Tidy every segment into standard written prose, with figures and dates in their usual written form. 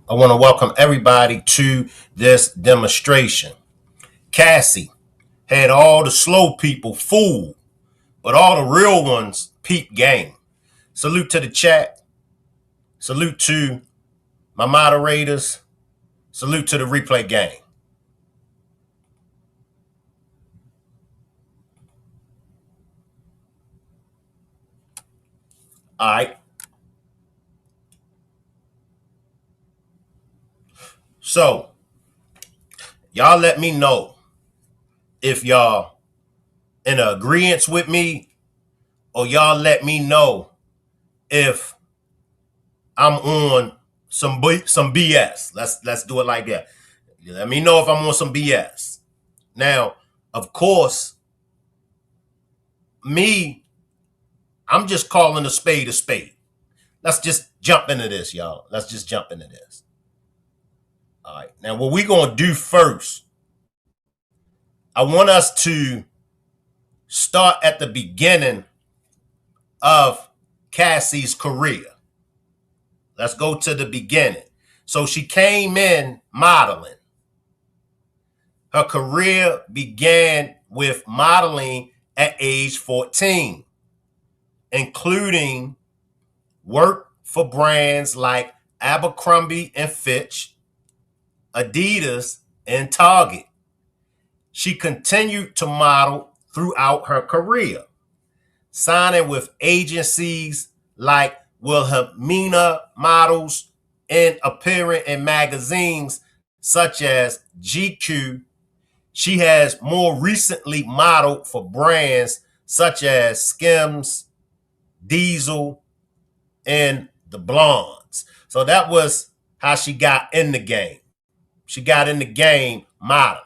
I want to welcome everybody to this demonstration. Cassie had all the slow people fooled, but all the real ones peep game. Salute to the chat. Salute to my moderators. Salute to the replay gang. All right. So, y'all let me know if y'all in agreement with me, or y'all let me know if I'm on some BS. Let's do it like that. Let me know if I'm on some BS. Now, of course, I'm just calling a spade a spade. Let's just jump into this, y'all. Let's just jump into this. All right. Now, what we're going to do first, I want us to start at the beginning of Cassie's career. Let's go to the beginning. So she came in modeling. Her career began with modeling at age 14, including work for brands like Abercrombie and Fitch, Adidas, and Target. She continued to model throughout her career, signing with agencies like Wilhelmina Models and appearing in magazines such as GQ. She has more recently modeled for brands such as Skims, Diesel, and the Blondes. So that was how she got in the game. She got in the game modeling.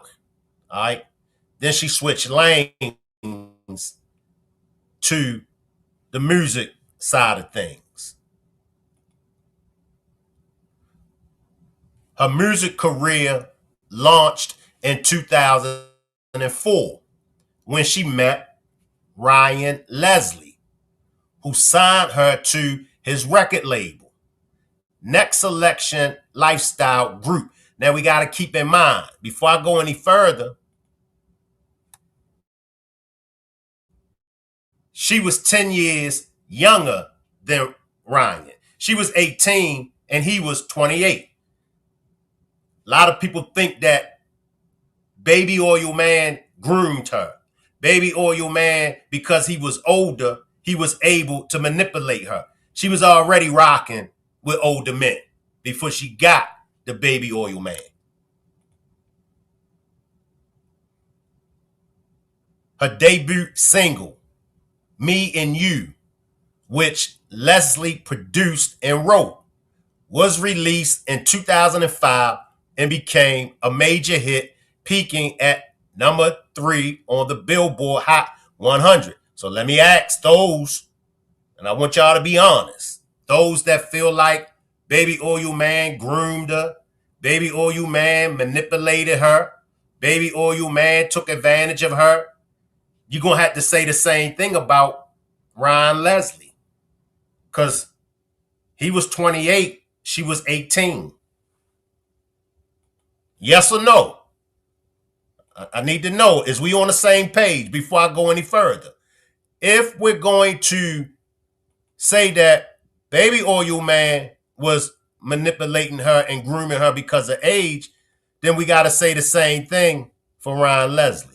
All right. Then she switched lanes to the music side of things. Her music career launched in 2004 when she met Ryan Leslie, who signed her to his record label, Next Selection Lifestyle Group. Now we got to keep in mind, before I go any further, she was 10 years younger than Ryan. She was 18 and he was 28. A lot of people think that Baby Oil Man groomed her. Baby Oil Man, because he was older, he was able to manipulate her. She was already rocking with older men before she got the Baby Oil Man. Her debut single, Me and You, which Leslie produced and wrote, was released in 2005 and became a major hit, peaking at number 3 on the Billboard Hot 100. So let me ask those, and I want y'all to be honest, those that feel like Baby Oil Man groomed her, Baby Oil Man manipulated her, Baby Oil Man took advantage of her, you're going to have to say the same thing about Ryan Leslie, because he was 28, she was 18. Yes or no? I need to know, is we on the same page before I go any further? If we're going to say that Baby Oil Man was manipulating her and grooming her because of age, then we got to say the same thing for Ryan Leslie.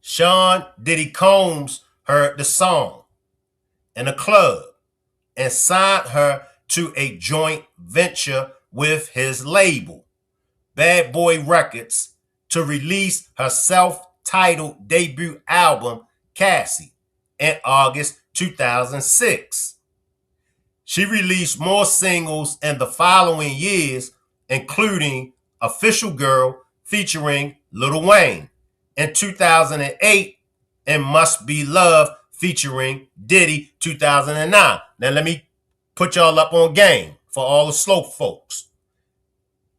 Sean Diddy Combs heard the song in a club and signed her to a joint venture with his label, Bad Boy Records, to release her self-titled debut album, Cassie, in August 2006. She released more singles in the following years, including Official Girl featuring Lil Wayne in 2008 and Must Be Love featuring Diddy 2009. Now let me put y'all up on game for all the slow folks.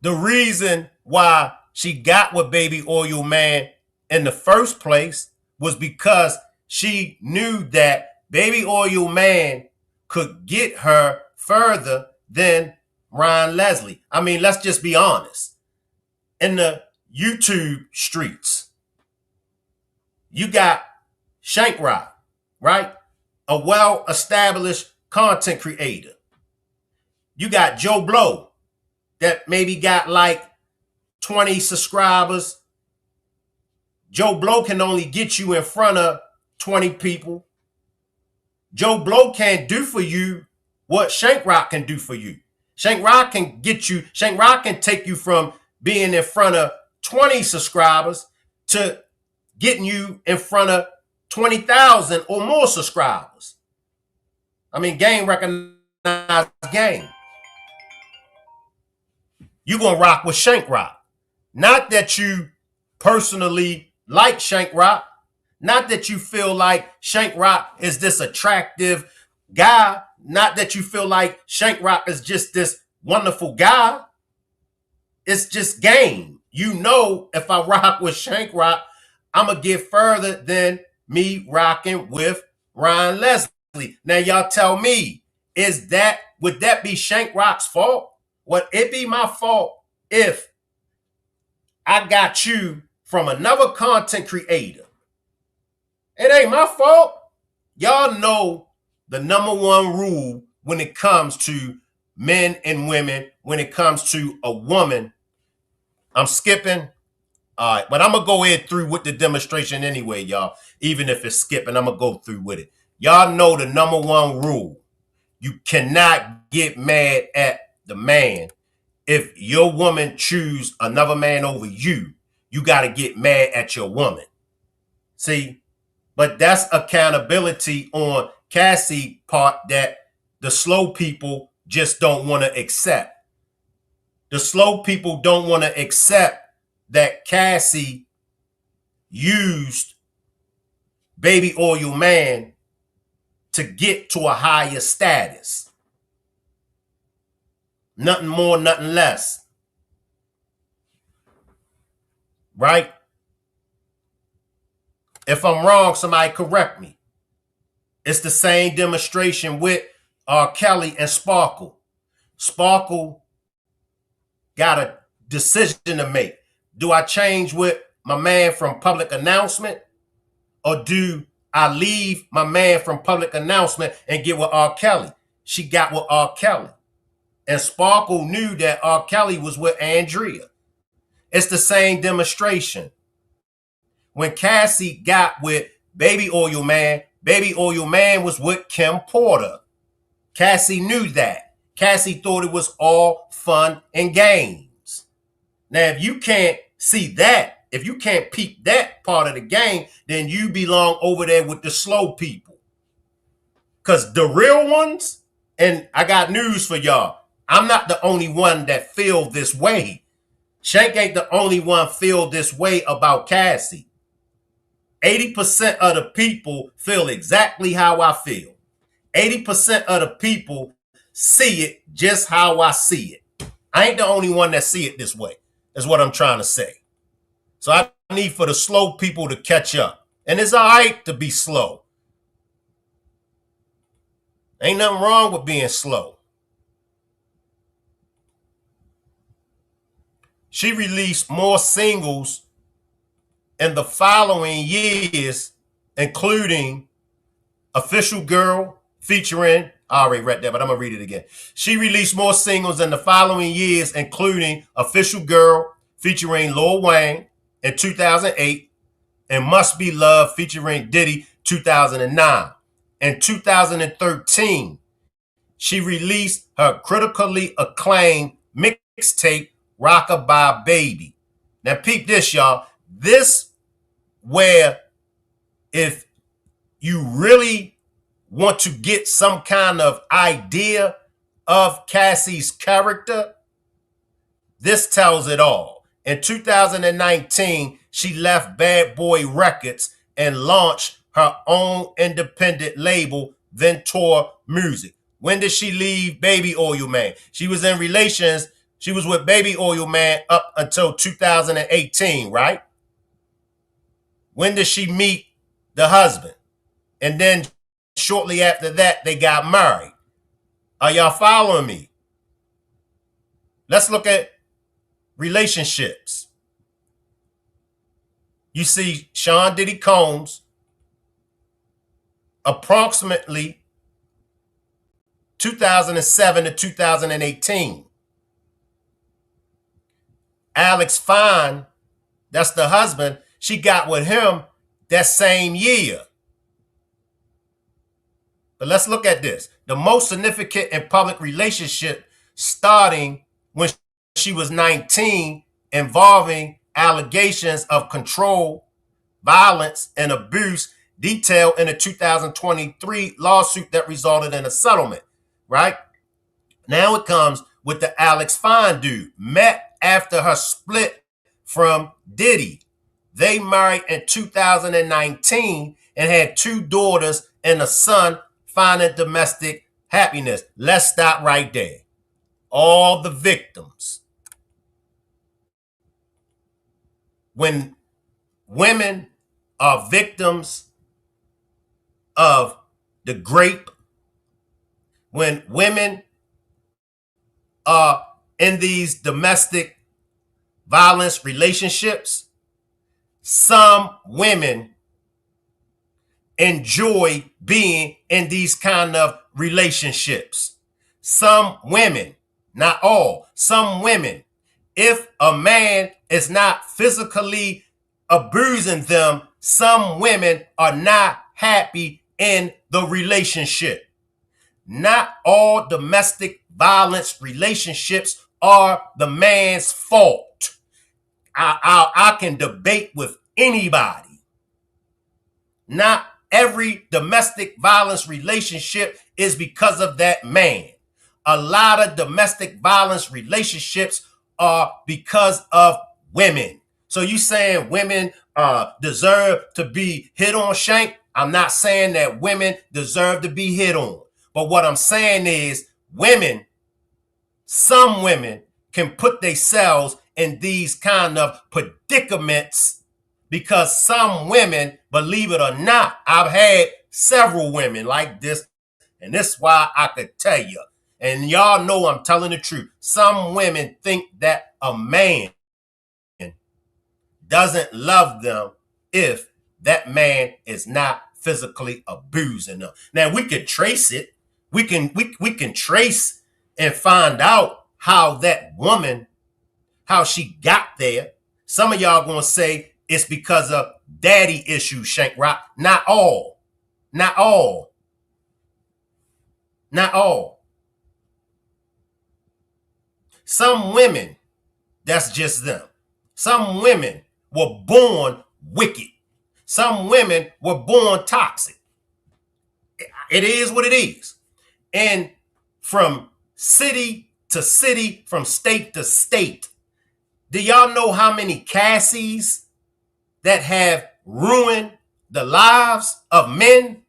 The reason why she got with Baby Oil Man in the first place was because she knew that Baby Oil Man could get her further than Ryan Leslie. I mean, let's just be honest. In the YouTube streets, you got Shank Rock, right? A well-established content creator. You got Joe Blow that maybe got like 20 subscribers. Joe Blow can only get you in front of 20 people. Joe Blow can't do for you what Shank Rock can do for you. Shank Rock can take you from being in front of 20 subscribers to getting you in front of 20,000 or more subscribers. I mean, game recognized game. You're going to rock with Shank Rock. Not that you personally like Shank Rock. Not that you feel like Shank Rock is this attractive guy. Not that you feel like Shank Rock is just this wonderful guy. It's just game. You know, if I rock with Shank Rock, I'm going to get further than me rocking with Ryan Leslie. Now, y'all tell me, would that be Shank Rock's fault? Would it be my fault if I got you from another content creator? It ain't my fault. Y'all know the number one rule when it comes to men and women, when it comes to a woman. I'm skipping. All right, but I'm going to go ahead through with the demonstration anyway, y'all. Even if it's skipping, I'm going to go through with it. Y'all know the number one rule. You cannot get mad at the man. If your woman choose another man over you, you got to get mad at your woman. See? But that's accountability on Cassie part that the slow people just don't want to accept. The slow people don't want to accept that Cassie used Baby Oil Man to get to a higher status. Nothing more, nothing less. Right? If I'm wrong, somebody correct me. It's the same demonstration with R. Kelly and Sparkle. Sparkle got a decision to make. Do I change with my man from Public Announcement, or do I leave my man from Public Announcement and get with R. Kelly? She got with R. Kelly. And Sparkle knew that R. Kelly was with Andrea. It's the same demonstration. When Cassie got with Baby Oil Man was with Kim Porter. Cassie knew that. Cassie thought it was all fun and games. Now, if you can't see that, if you can't peep that part of the game, then you belong over there with the slow people. Because the real ones, and I got news for y'all, I'm not the only one that feel this way. Shank ain't the only one feel this way about Cassie. 80% of the people feel exactly how I feel. 80% of the people see it just how I see it. I ain't the only one that see it this way. That's what I'm trying to say. So I need for the slow people to catch up. And it's all right to be slow. Ain't nothing wrong with being slow. She released more singles in the following years, including Official Girl featuring, I already read that, but I'm going to read it again. She released more singles in the following years, including Official Girl featuring Lil Wayne in 2008 and Must Be Love featuring Diddy 2009. In 2013, she released her critically acclaimed mixtape, Rockabye Baby. Now peep this, y'all. This where if you really want to get some kind of idea of Cassie's character, this tells it all. In 2019, she left Bad Boy Records and launched her own independent label, Ventura Music. When did she leave Baby Oil Man? She was in relations. She was with Baby Oil Man up until 2018, right? When did she meet the husband? And then shortly after that, they got married. Are y'all following me? Let's look at relationships. You see Sean Diddy Combs, approximately 2007 to 2018. Alex Fine, that's the husband, she got with him that same year. But let's look at this. The most significant in public relationship starting when she was 19, involving allegations of control, violence, and abuse detailed in a 2023 lawsuit that resulted in a settlement, right? Now it comes with the Alex Fine dude. Met after her split from Diddy. They married in 2019 and had 2 daughters and a son, finding domestic happiness. Let's stop right there. All the victims. When women are victims of the grape, when women are in these domestic violence relationships, some women enjoy being in these kind of relationships. Some women, not all, some women, if a man is not physically abusing them, some women are not happy in the relationship. Not all domestic violence relationships are the man's fault. I can debate with anybody. Not every domestic violence relationship is because of that man. A lot of domestic violence relationships are because of women. So you saying women deserve to be hit on, Shank? I'm not saying that women deserve to be hit on. But what I'm saying is women, some women can put themselves in these kind of predicaments because some women, believe it or not, I've had several women like this, and this is why I could tell you, and y'all know I'm telling the truth. Some women think that a man doesn't love them if that man is not physically abusing them. Now we can trace it. We can trace and find out how that woman, how she got there. Some of y'all gonna say it's because of daddy issues, Shank Rock. Not all. Not all. Not all. Some women, that's just them. Some women were born wicked. Some women were born toxic. It is what it is. And from city to city, from state to state, do y'all know how many Cassies that have ruined the lives of men?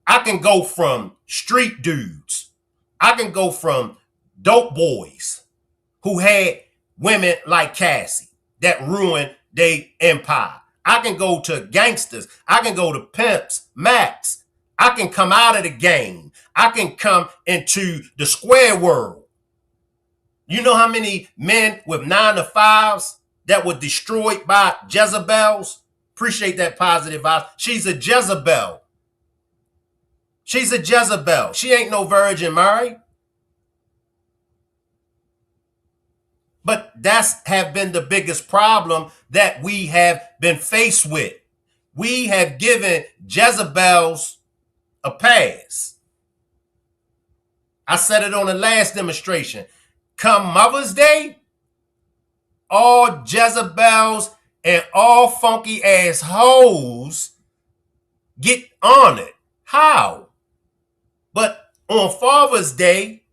I can go from street dudes. I can go from dope boys who had women like Cassie that ruined their empire. I can go to gangsters. I can go to pimps, Max. I can come out of the game. I can come into the square world. You know how many men with 9 to 5s that were destroyed by Jezebels? Appreciate that positive vibe. She's a Jezebel. She's a Jezebel. She ain't no Virgin Mary. But that's have been the biggest problem that we have been faced with. We have given Jezebels a pass. I said it on the last demonstration. Come Mother's Day, all Jezebels and all funky ass hoes get honored. How? But on Father's Day,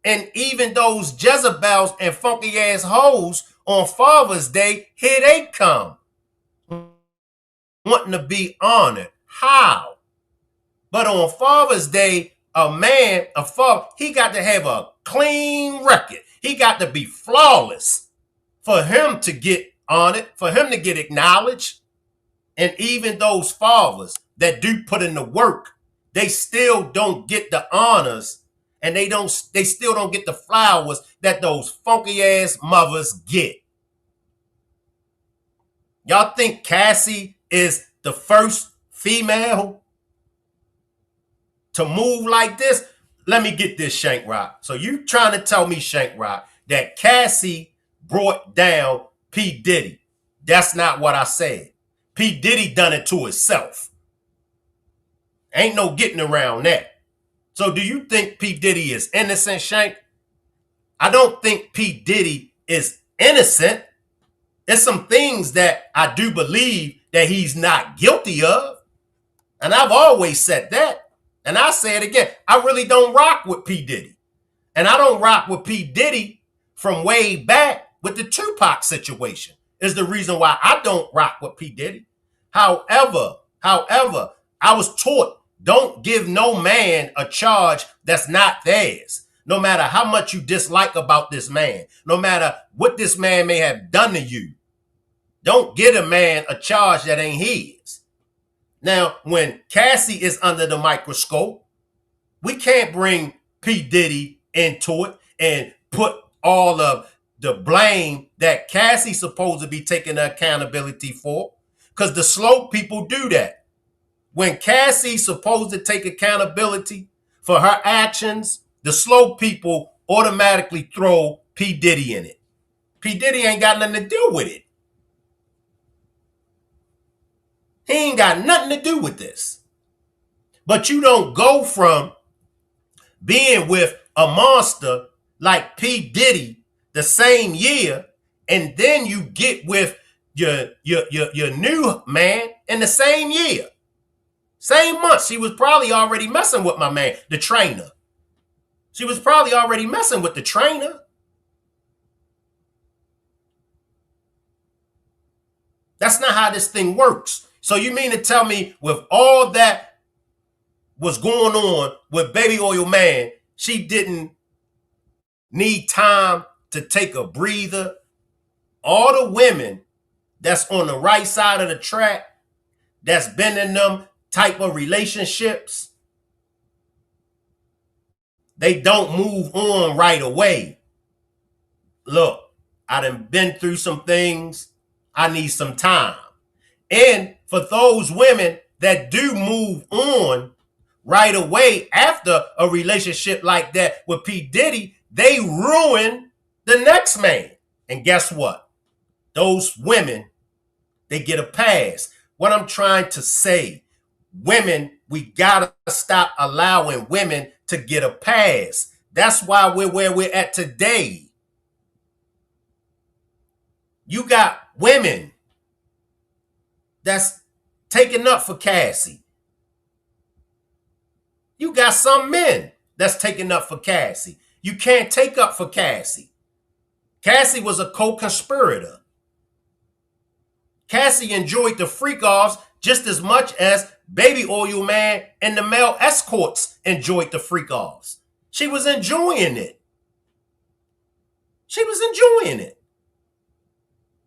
and even those Jezebels and funky ass hoes on Father's Day, here they come, wanting to be honored. How? But on Father's Day, a man, a father, he got to have a clean record. He got to be flawless for him to get honored, for him to get acknowledged. And even those fathers, that do put in the work, they still don't get the honors, and they still don't get the flowers that those funky ass mothers get. Y'all think Cassie is the first female to move like this? Let me get this, Shank Rock. So you trying to tell me, Shank Rock, that Cassie brought down P. Diddy? That's not what I said. P. Diddy done it to himself. Ain't no getting around that. So do you think P. Diddy is innocent, Shank? I don't think P. Diddy is innocent. There's some things that I do believe that he's not guilty of. And I've always said that. And I say it again. I really don't rock with P. Diddy. And I don't rock with P. Diddy from way back with the Tupac situation. Is the reason why I don't rock with P. Diddy. However, I was taught, don't give no man a charge that's not theirs. No matter how much you dislike about this man, no matter what this man may have done to you, don't give a man a charge that ain't his. Now, when Cassie is under the microscope, we can't bring P. Diddy into it and put all of the blame that Cassie's supposed to be taking accountability for, because the slow people do that. When Cassie's supposed to take accountability for her actions, the slow people automatically throw P. Diddy in it. P. Diddy ain't got nothing to do with it. He ain't got nothing to do with this. But you don't go from being with a monster like P. Diddy the same year, and then you get with your new man in the same year. Same month. She was probably already messing with my man, the trainer. She was probably already messing with the trainer. That's not how this thing works. So you mean to tell me with all that was going on with Baby Oil Man, she didn't need time to take a breather? All the women that's on the right side of the track, that's been in them type of relationships, they don't move on right away. Look, I done been through some things. I need some time. And for those women that do move on right away after a relationship like that with P. Diddy, they ruin the next man. And guess what? Those women, they get a pass. What I'm trying to say, women, we gotta stop allowing women to get a pass. That's why we're where we're at today. You got women that's taking up for Cassie. You got some men that's taking up for Cassie. You can't take up for Cassie. Cassie was a co-conspirator. Cassie enjoyed the freak-offs just as much as Baby Oil Man and the male escorts enjoyed the freak-offs. She was enjoying it. She was enjoying it.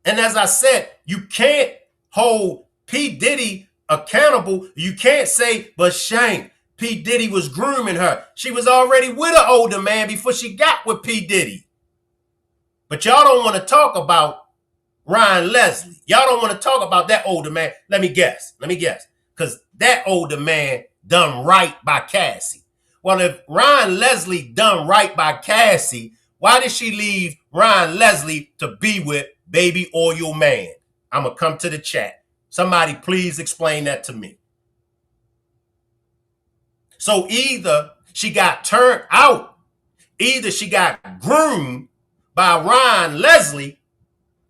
And as I said, you can't hold P. Diddy accountable. You can't say, but Shank, P. Diddy was grooming her. She was already with an older man before she got with P. Diddy. But y'all don't want to talk about Ryan Leslie. Y'all don't want to talk about that older man. Let me guess. Because that older man done right by Cassie. Well, if Ryan Leslie done right by Cassie, why did she leave Ryan Leslie to be with Baby Oil Man? I'm going to come to the chat. Somebody please explain that to me. So either she got turned out, either she got groomed by Ryan Leslie,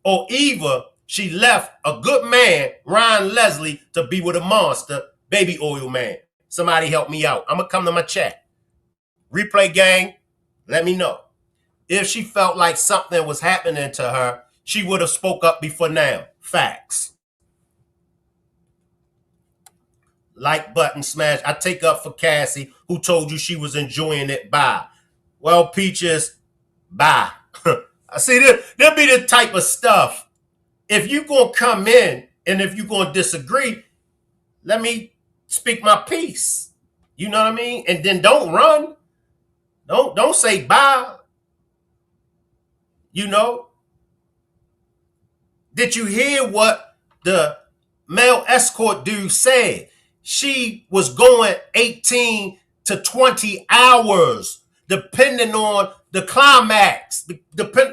or either she left a good man, Ryan Leslie, to be with a monster, Baby Oil Man. Somebody help me out. I'm going to come to my chat. Replay gang, let me know. If she felt like something was happening to her, she would have spoke up before now. Facts. Like button smash. I take up for Cassie, who told you she was enjoying it. Bye. Well, Peaches, bye. I see, there'll be the type of stuff. If you're going to come in and if you're going to disagree, let me speak my piece. You know what I mean? And then don't run. Don't say bye. You know? Did you hear what the male escort dude said? She was going 18 to 20 hours, depending on the climax.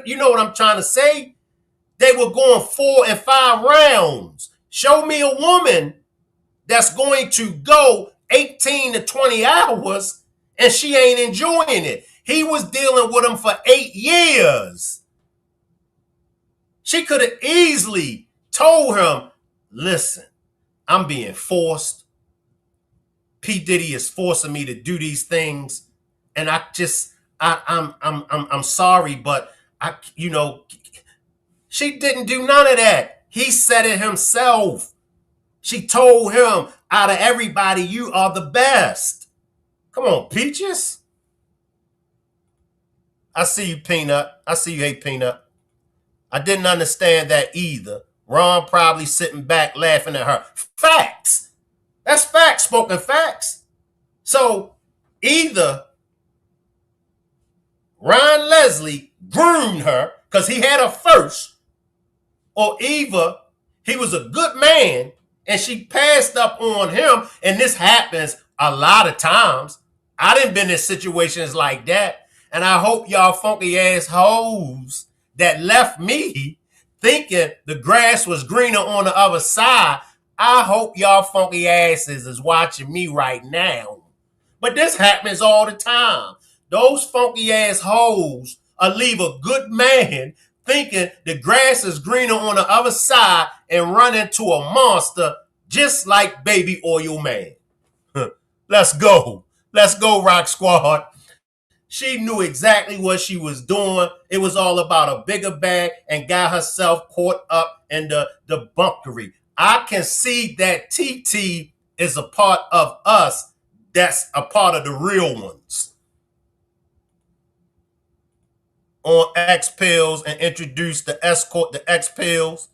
You know what I'm trying to say? They were going 4 and 5 rounds. Show me a woman that's going to go 18 to 20 hours and she ain't enjoying it. He was dealing with him for 8 years. She could have easily told him, listen, I'm being forced. P. Diddy is forcing me to do these things. And I'm sorry, but she didn't do none of that. He said it himself. She told him, out of everybody, you are the best. Come on, Peaches. I see you, Peanut. I see you, hey, Peanut. I didn't understand that either. Ron probably sitting back laughing at her. Facts. That's facts, spoken facts. So either Ron Leslie groomed her because he had her first, or either he was a good man and she passed up on him. And this happens a lot of times. I done been in situations like that. And I hope y'all funky ass hoes that left me thinking the grass was greener on the other side, I hope y'all funky asses is watching me right now. But this happens all the time. Those funky ass hoes leave a good man thinking the grass is greener on the other side and run into a monster just like Baby Oil Man. Let's go. Let's go, Rock Squad. She knew exactly what she was doing. It was all about a bigger bag and got herself caught up in the debunkery. I can see that TT is a part of us that's a part of the real ones. On X Pills and introduce the escort, the X Pills.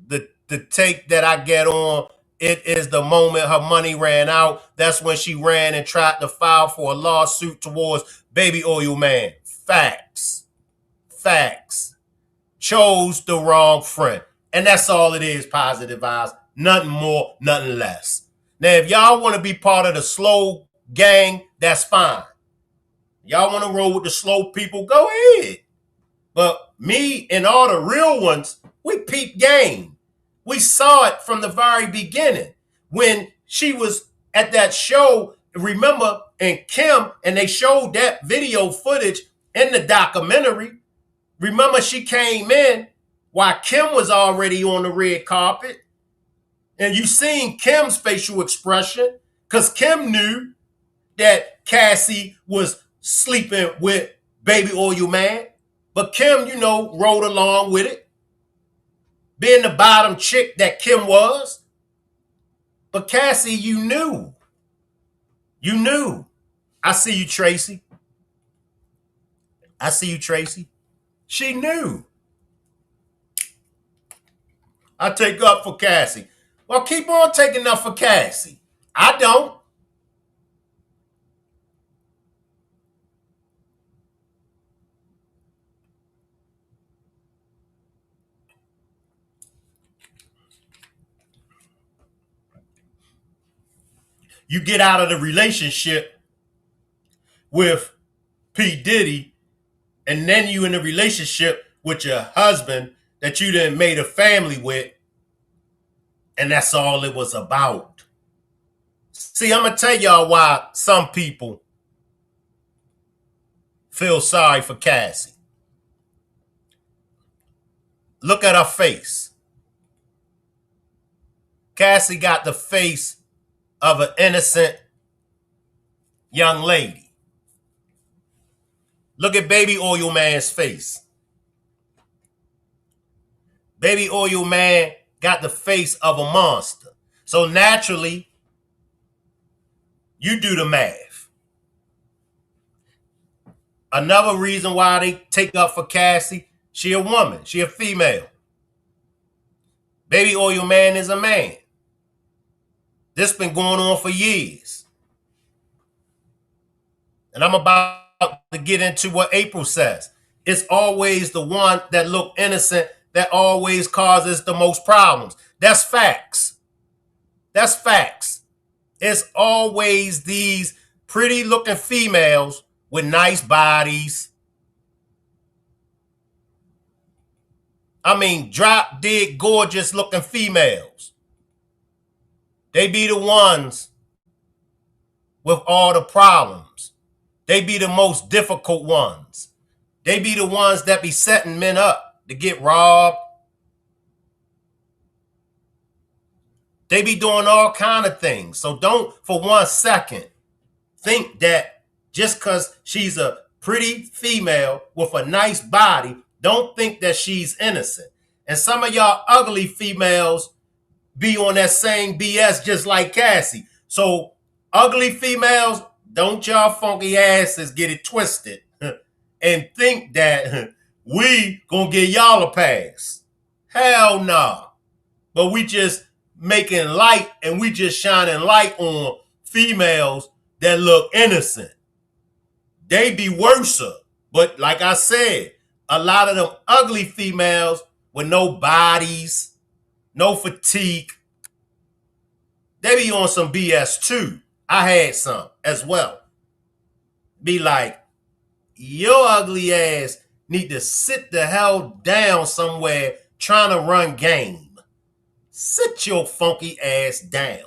The take that I get on, it is the moment her money ran out. That's when she ran and tried to file for a lawsuit towards Baby Oil Man. Facts. Facts. Chose the wrong friend. And that's all it is, Positive Vibes. Nothing more, nothing less. Now, if y'all want to be part of the slow gang, that's fine. Y'all want to roll with the slow people, go ahead. But me and all the real ones, we peep game. We saw it from the very beginning. When she was at that show, remember, in Kim, and they showed that video footage in the documentary. Remember, she came in while Kim was already on the red carpet. And you seen Kim's facial expression because Kim knew that Cassie was sleeping with Baby Oil Man. But Kim, rode along with it. Being the bottom chick that Kim was. But Cassie, you knew. You knew. I see you, Tracy. I see you, Tracy. She knew. I take up for Cassie. Well, keep on taking up for Cassie. I don't. You get out of the relationship with P. Diddy, and then you in a relationship with your husband that you done made a family with, and that's all it was about. See, I'm going to tell y'all why some people feel sorry for Cassie. Look at her face. Cassie got the face of an innocent young lady. Look at Baby Oil Man's face. Baby Oil Man got the face of a monster. So naturally, you do the math. Another reason why they take up for Cassie, she a woman. She a female. Baby Oil Man is a man. This been going on for years. And I'm about to get into what April says. It's always the one that look innocent that always causes the most problems. That's facts. That's facts. It's always these pretty looking females with nice bodies. I mean, drop dead gorgeous looking females. They be the ones with all the problems. They be the most difficult ones. They be the ones that be setting men up to get robbed. They be doing all kind of things. So don't for 1 second think that just because she's a pretty female with a nice body, don't think that she's innocent. And some of y'all ugly females be on that same BS just like Cassie. So ugly females, don't y'all funky asses get it twisted and think that we gonna get y'all a pass. Hell no. But we just making light and we just shining light on females that look innocent. They be worser. But like I said, a lot of them ugly females with no bodies, no fatigue, they be on some BS too. I had some as well. Be like, your ugly ass need to sit the hell down somewhere trying to run game. Sit your funky ass down.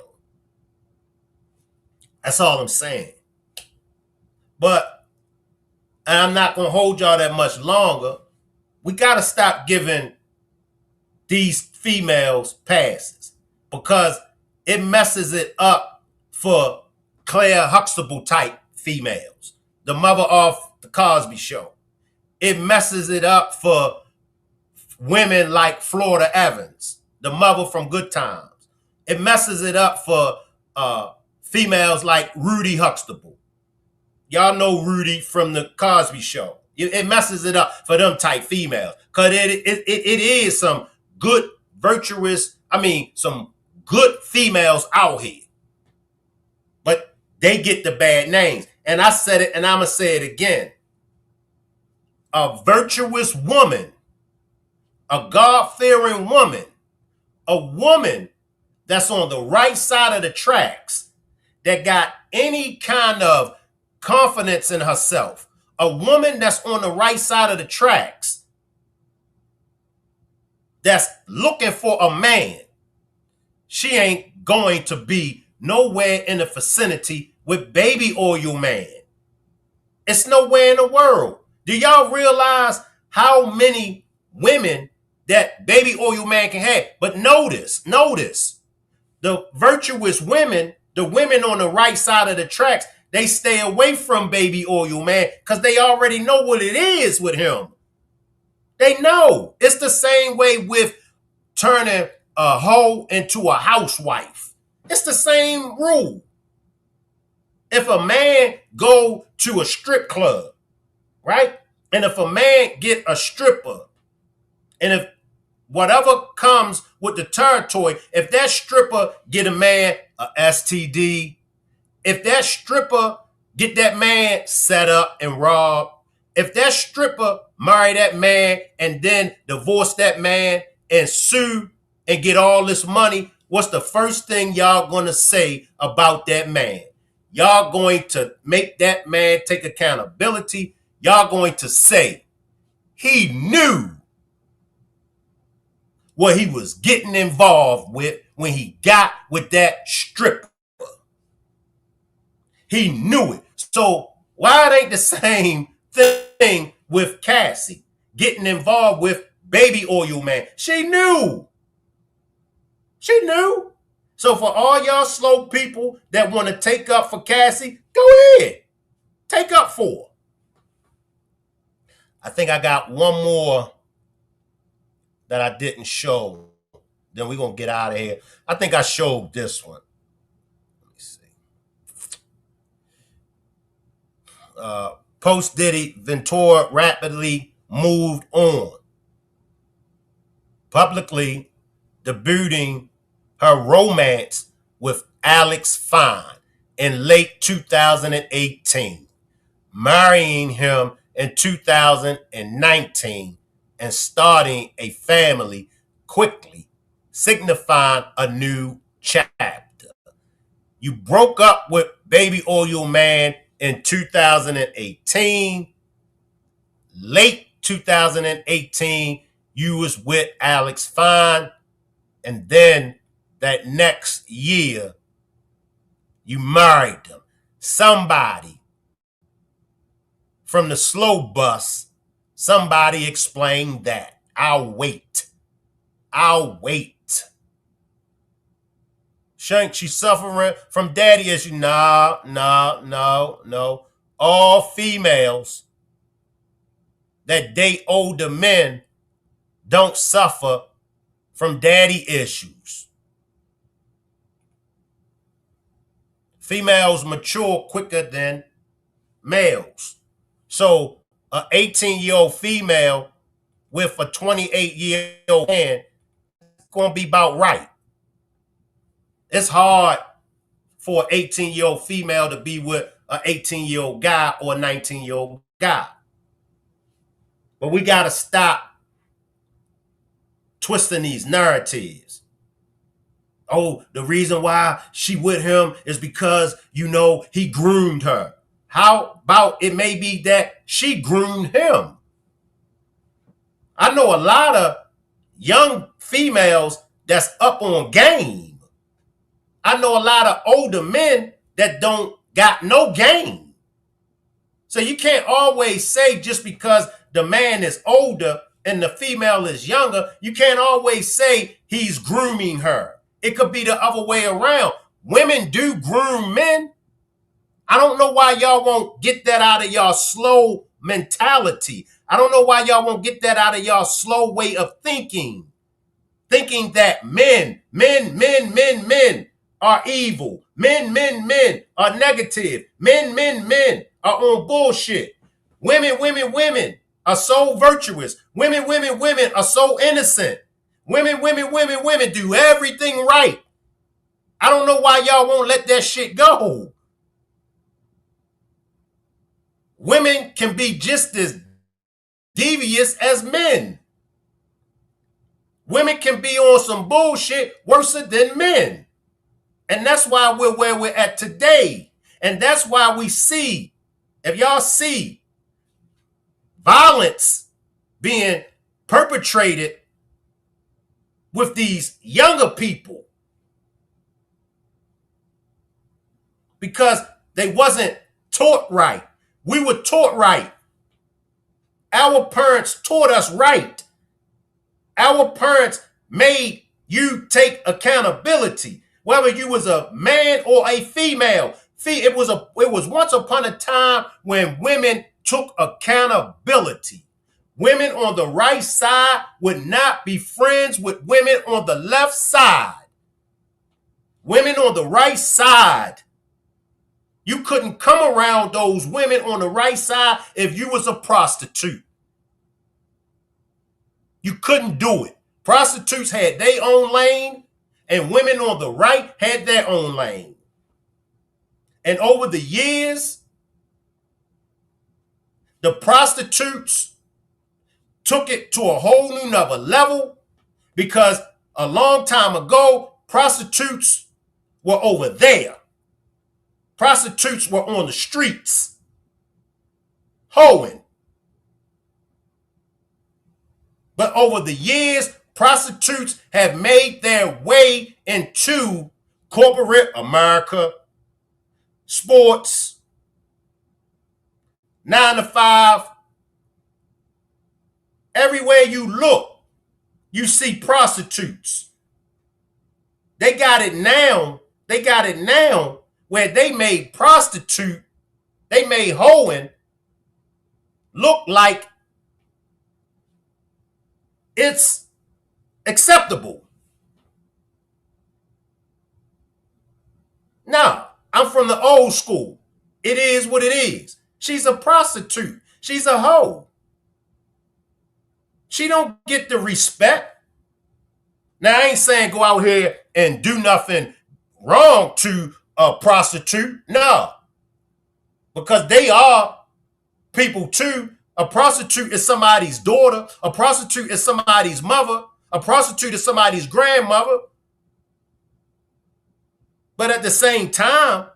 That's all I'm saying. But, and I'm not going to hold y'all that much longer. We got to stop giving these females passes because it messes it up for Claire Huxtable type females, the mother of the Cosby Show. It messes it up for women like Florida Evans, the mother from Good Times. It messes it up for females like Rudy Huxtable. Y'all know Rudy from the Cosby Show. It messes it up for them type females because it is some good, virtuous, some good females out here. But they get the bad names. And I said it and I'm going to say it again. A virtuous woman, a God-fearing woman, a woman that's on the right side of the tracks, that got any kind of confidence in herself, a woman that's on the right side of the tracks, that's looking for a man, she ain't going to be nowhere in the vicinity with baby oil man. It's nowhere in the world. Do y'all realize how many women that baby oil man can have? But notice, the virtuous women, the women on the right side of the tracks, they stay away from baby oil man because they already know what it is with him. They know. It's the same way with turning a hoe into a housewife. It's the same rule. If a man go to a strip club, right? And if a man get a stripper, and if whatever comes with the territory, if that stripper get a man a STD, if that stripper get that man set up and robbed, if that stripper marry that man and then divorce that man and sue and get all this money, what's the first thing y'all gonna say about that man? Y'all going to make that man take accountability. Y'all going to say he knew what he was getting involved with when he got with that stripper. He knew it. So why it ain't the same thing with Cassie getting involved with baby oil man? She knew. She knew. So for all y'all slow people that want to take up for Cassie, go ahead. Take up for her. I think I got one more that I didn't show. Then we're going to get out of here. I think I showed this one. Let me see. Post Diddy, Ventura rapidly moved on, publicly debuting her romance with Alex Fine in late 2018, marrying him in 2019 and starting a family quickly, signifying a new chapter. You broke up with Baby Oil Man in 2018. Late 2018, you was with Alex Fine. And then that next year, you married him. Somebody from the slow bus, somebody explained that. I'll wait. I'll wait. Shank, she's suffering from daddy issues. No. All females that date older men don't suffer from daddy issues. Females mature quicker than males. So an 18-year-old female with a 28-year-old man is going to be about right. It's hard for an 18-year-old female to be with an 18-year-old guy or a 19-year-old guy. But we got to stop twisting these narratives. Oh, the reason why she with him is because, he groomed her. How about it may be that she groomed him? I know a lot of young females that's up on game. I know a lot of older men that don't got no game. So you can't always say just because the man is older and the female is younger, you can't always say he's grooming her. It could be the other way around. Women do groom men. I don't know why y'all won't get that out of y'all slow mentality. I don't know why y'all won't get that out of y'all slow way of thinking. Thinking that men are evil. Men are negative. Men are on bullshit. Women are so virtuous. Women are so innocent. Women do everything right. I don't know why y'all won't let that shit go. Women can be just as devious as men. Women can be on some bullshit worse than men. And that's why we're where we're at today. And that's why we see, if y'all see violence being perpetrated with these younger people, because they wasn't taught right. We were taught right. Our parents taught us right. Our parents made you take accountability, whether you was a man or a female. It was once upon a time when women took accountability. Women on the right side would not be friends with women on the left side. Women on the right side, you couldn't come around those women on the right side if you was a prostitute. You couldn't do it. Prostitutes had their own lane, and women on the right had their own lane. And over the years, the prostitutes took it to a whole new nother level, because a long time ago, prostitutes were over there. Prostitutes were on the streets, hoeing. But over the years, prostitutes have made their way into corporate America, sports, 9 to 5. Everywhere you look, you see prostitutes. They got it now. Where they made prostitute, they made hoeing look like it's acceptable. Nah, I'm from the old school. It is what it is. She's a prostitute. She's a hoe. She don't get the respect. Now, I ain't saying go out here and do nothing wrong to a prostitute. No, because they are people too. A prostitute is somebody's daughter. A prostitute is somebody's mother. A prostitute is somebody's grandmother. But at the same time,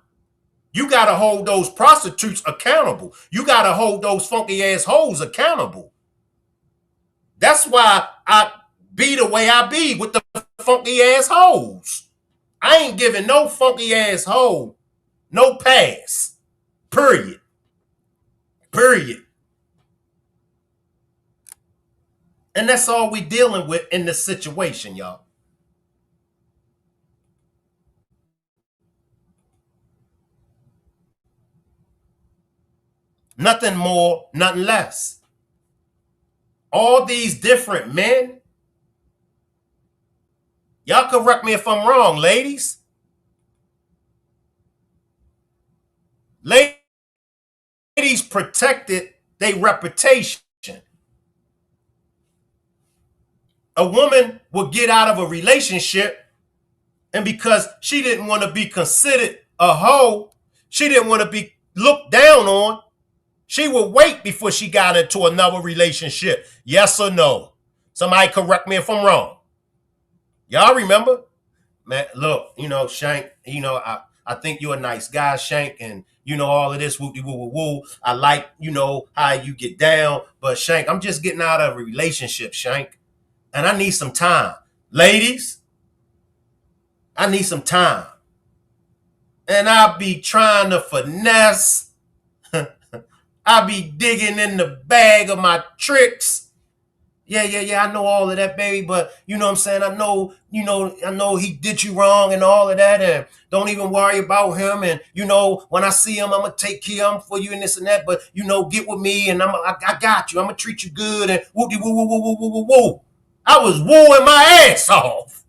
you got to hold those prostitutes accountable. You got to hold those funky ass hoes accountable. That's why I be the way I be with the funky ass hoes. I ain't giving no funky ass hoe no pass. Period. Period. And that's all we dealing with in this situation, y'all. Nothing more, nothing less. All these different men. Y'all correct me if I'm wrong, ladies. Ladies protected their reputation. A woman would get out of a relationship, and because she didn't want to be considered a hoe, she didn't want to be looked down on, she would wait before she got into another relationship. Yes or no? Somebody correct me if I'm wrong. Y'all remember? Man, look, Shank, I think you're a nice guy, Shank, and all of this woo woo woo. I like, how you get down, but Shank, I'm just getting out of a relationship, Shank, and I need some time. Ladies, I need some time. And I'll be trying to finesse. I'll be digging in the bag of my tricks. Yeah, I know all of that, baby, but you know what I'm saying? I know he did you wrong and all of that, and don't even worry about him. And, when I see him, I'm going to take care of him for you and this and that, but, get with me and I got you. I'm going to treat you good and woo woo woo woo woo woo woo. I was wooing my ass off.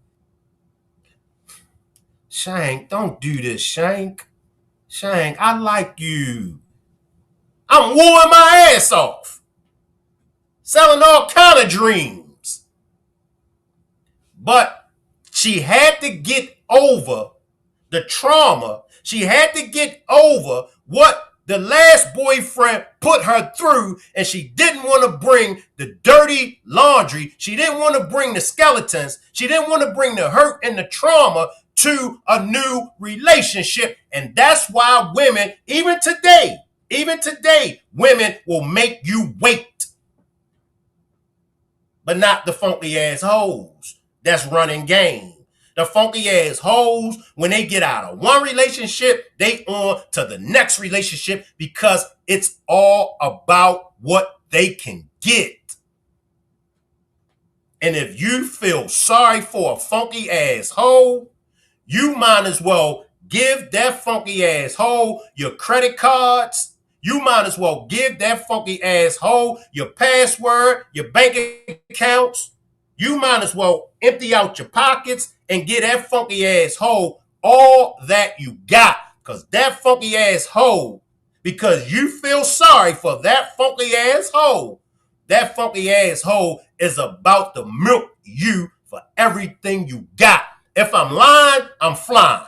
Shank, don't do this, Shank. Shank, I like you. I'm wooing my ass off. Selling all kind of dreams. But she had to get over the trauma. She had to get over what the last boyfriend put her through, and she didn't want to bring the dirty laundry. She didn't want to bring the skeletons. She didn't want to bring the hurt and the trauma to a new relationship. And that's why women, even today, women will make you wait. But not the funky ass hoes that's running game. The funky ass hoes, when they get out of one relationship, they on to the next relationship because it's all about what they can get. And if you feel sorry for a funky ass hoe, you might as well give that funky ass hoe your credit cards. You might as well give that funky ass hoe your password, your bank accounts. You might as well empty out your pockets and get that funky ass hoe all that you got. Because that funky ass hoe, because you feel sorry for that funky ass hoe is about to milk you for everything you got. If I'm lying, I'm flying.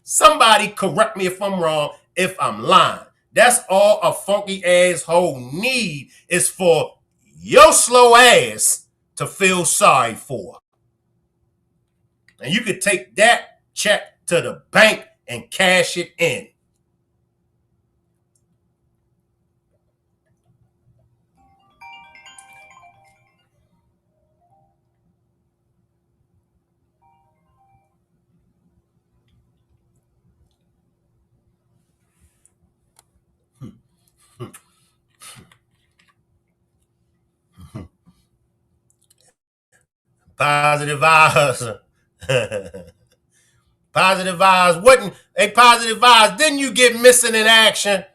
Somebody correct me if I'm wrong, if I'm lying. That's all a funky ass hoe need is for your slow ass to feel sorry for. And you could take that check to the bank and cash it in. Positive vibes. Positive vibes. Wasn't a positive vibes. Didn't you get missing in action?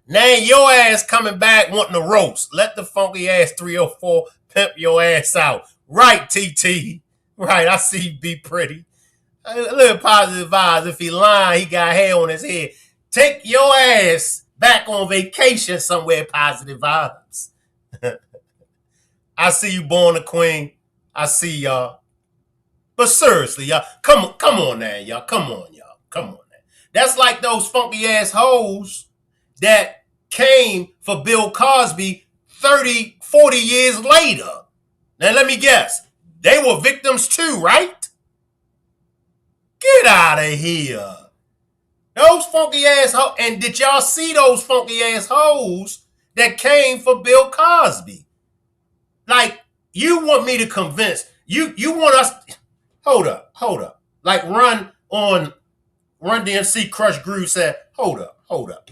Now your ass coming back wanting to roast. Let the funky ass 304 pimp your ass out. Right, TT. Right, I see you be pretty. A little positive vibes. If he lying, he got hair on his head. Take your ass back on vacation somewhere, positive vibes. I see you, born a queen. I see y'all. But seriously, y'all, come on now, y'all. Come on, y'all. Come on now. That's like those funky ass hoes that came for Bill Cosby 30, 40 years later. Now let me guess. They were victims too, right? Get out of here. Those funky ass hoes. And did y'all see those funky ass hoes that came for Bill Cosby? Like, you want me to convince, you want us, hold up. Like Run DMC Crush Groove said, hold up.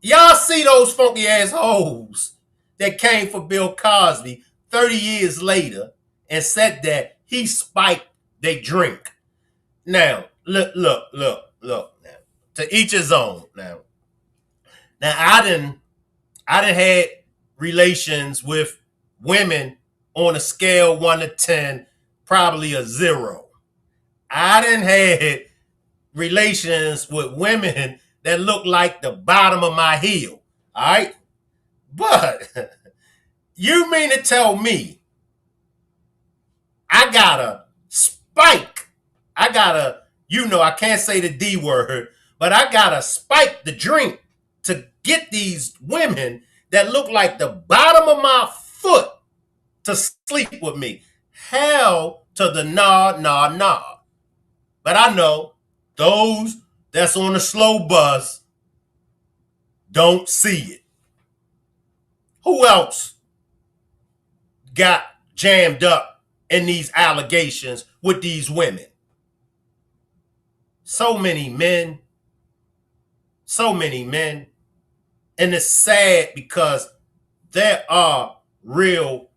Y'all see those funky ass hoes that came for Bill Cosby 30 years later and said that he spiked their drink. Now, look now. To each his own now. Now I done had relations with women on a scale 1 to 10, probably a 0. I done had relations with women that look like the bottom of my heel. All right? But you mean to tell me I gotta spike? I gotta, I can't say the D word, but I gotta spike the drink to get these women that look like the bottom of my foot to sleep with me. Hell to the nah. But I know those that's on the slow bus don't see it. Who else got jammed up in these allegations with these women? So many men. And it's sad because there are real,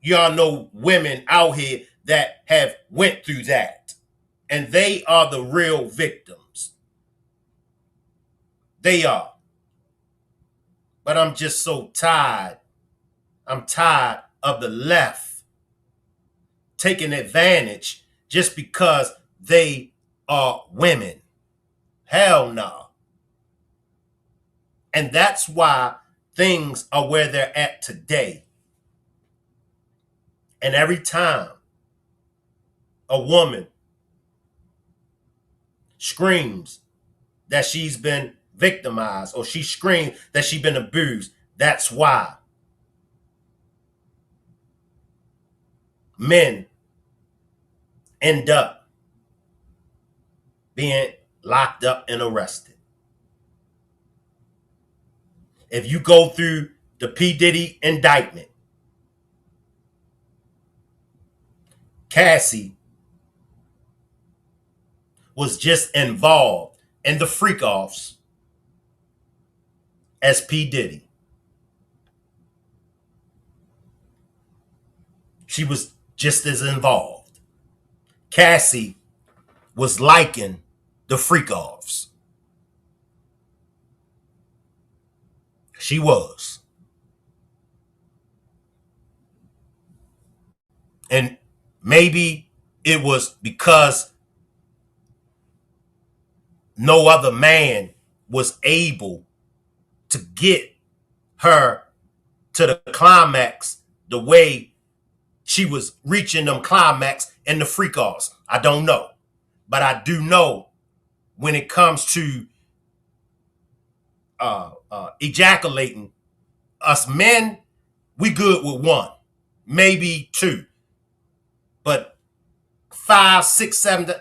y'all know, women out here that have went through that. And they are the real victims. They are. But I'm just so tired. I'm tired of the left taking advantage just because they are women. Hell no. And that's why things are where they're at today. And every time a woman screams that she's been victimized or she screams that she's been abused, that's why men end up being locked up and arrested. If you go through the P. Diddy indictment, Cassie was just involved in the freak-offs as P. Diddy. She was just as involved. Cassie was liking the freak-offs. She was. And maybe it was because no other man was able to get her to the climax the way she was reaching them climax in the freak-offs. I don't know. But I do know when it comes to ejaculating, us men, we good with 1, maybe 2. But 5, 6, 7,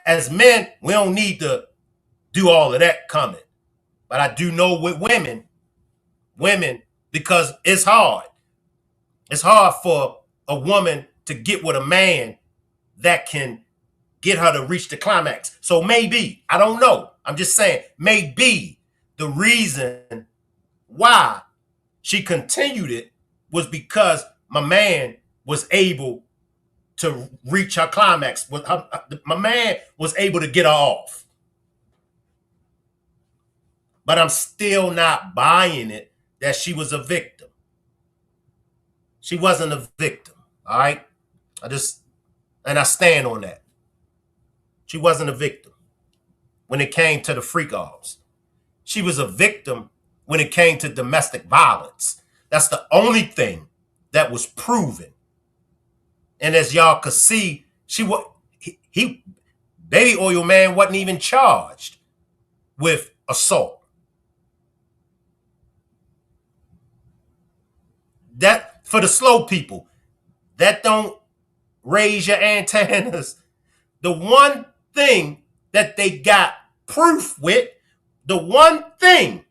as men, we don't need to do all of that coming. But I do know with women, because it's hard. It's hard for a woman to get with a man that can get her to reach the climax. So maybe, I don't know, I'm just saying, maybe the reason why she continued it was because my man was able to reach her climax. My man was able to get her off. But I'm still not buying it that she was a victim. She wasn't a victim, all right? I stand on that. She wasn't a victim when it came to the freak-offs. She was a victim when it came to domestic violence. That's the only thing that was proven. And as y'all could see, he Baby Oil Man wasn't even charged with assault. That, for the slow people, that don't raise your antennas. The one thing that they got proof with, the one thing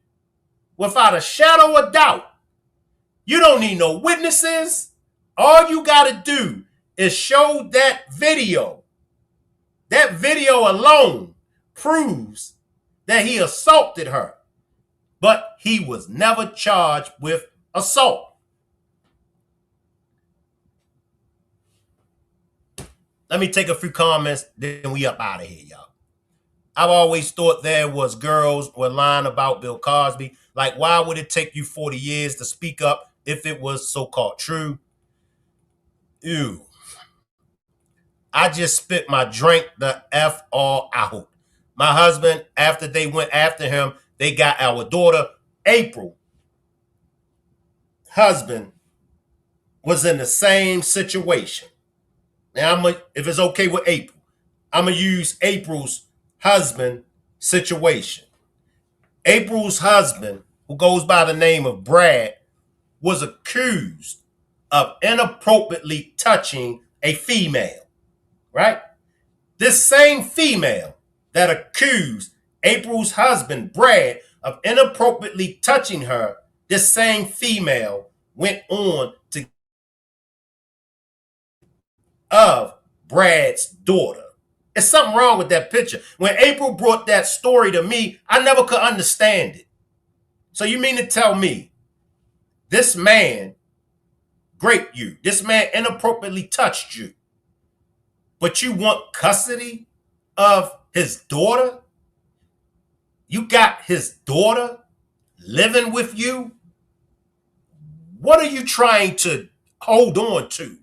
without a shadow of doubt, you don't need no witnesses. All you got to do is show that video. That video alone proves that he assaulted her, but he was never charged with assault. Let me take a few comments, then we up out of here, y'all. I've always thought there was girls were lying about Bill Cosby. Like, why would it take you 40 years to speak up if it was so-called true? Ew. I just spit my drink the F all out. My husband, after they went after him, they got our daughter, April. Husband was in the same situation. Now, if it's okay with April, I'm going to use April's husband situation. April's husband, who goes by the name of Brad, was accused of inappropriately touching a female, right? This same female that accused April's husband, Brad, of inappropriately touching her, this same female went on to of Brad's daughter. There's something wrong with that picture. When April brought that story to me, I never could understand it. So you mean to tell me this man raped you, this man inappropriately touched you, but you want custody of his daughter? You got his daughter living with you? What are you trying to hold on to?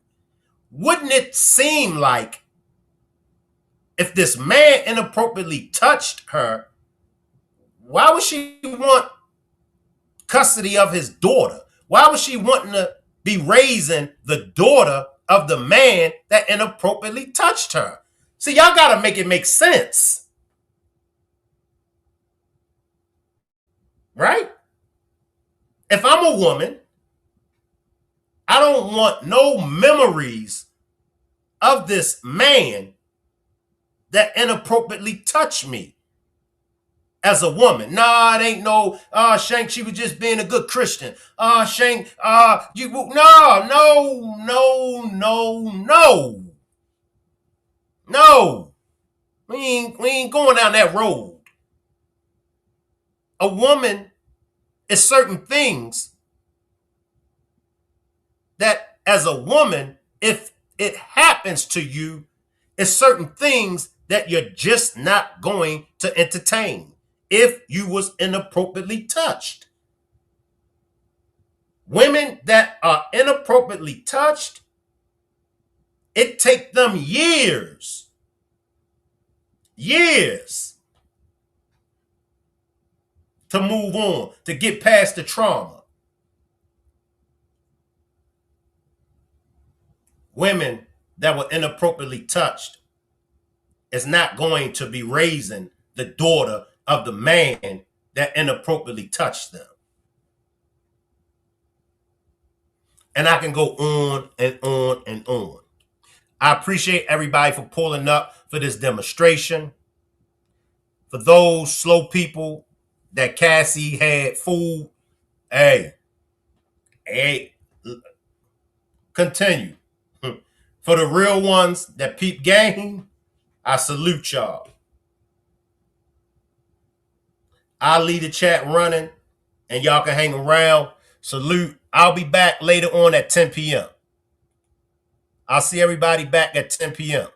Wouldn't it seem like if this man inappropriately touched her, why would she want custody of his daughter? Why was she wanting to be raising the daughter of the man that inappropriately touched her? See, y'all got to make it make sense. Right? If I'm a woman, I don't want no memories of this man that inappropriately touched me as a woman. Nah, it ain't no, Shank, she was just being a good Christian. Shank, no. We ain't going down that road. A woman is certain things that as a woman, if it happens to you, it's certain things that you're just not going to entertain if you was inappropriately touched. Women that are inappropriately touched, it takes them years to move on, to get past the trauma. Women that were inappropriately touched is not going to be raising the daughter of the man that inappropriately touched them. And I can go on and on and on. I appreciate everybody for pulling up for this demonstration. For those slow people that Cassie had fooled, hey, continue. For the real ones that peep game, I salute y'all. I'll leave the chat running and y'all can hang around. Salute. I'll be back later on at 10 p.m. I'll see everybody back at 10 p.m.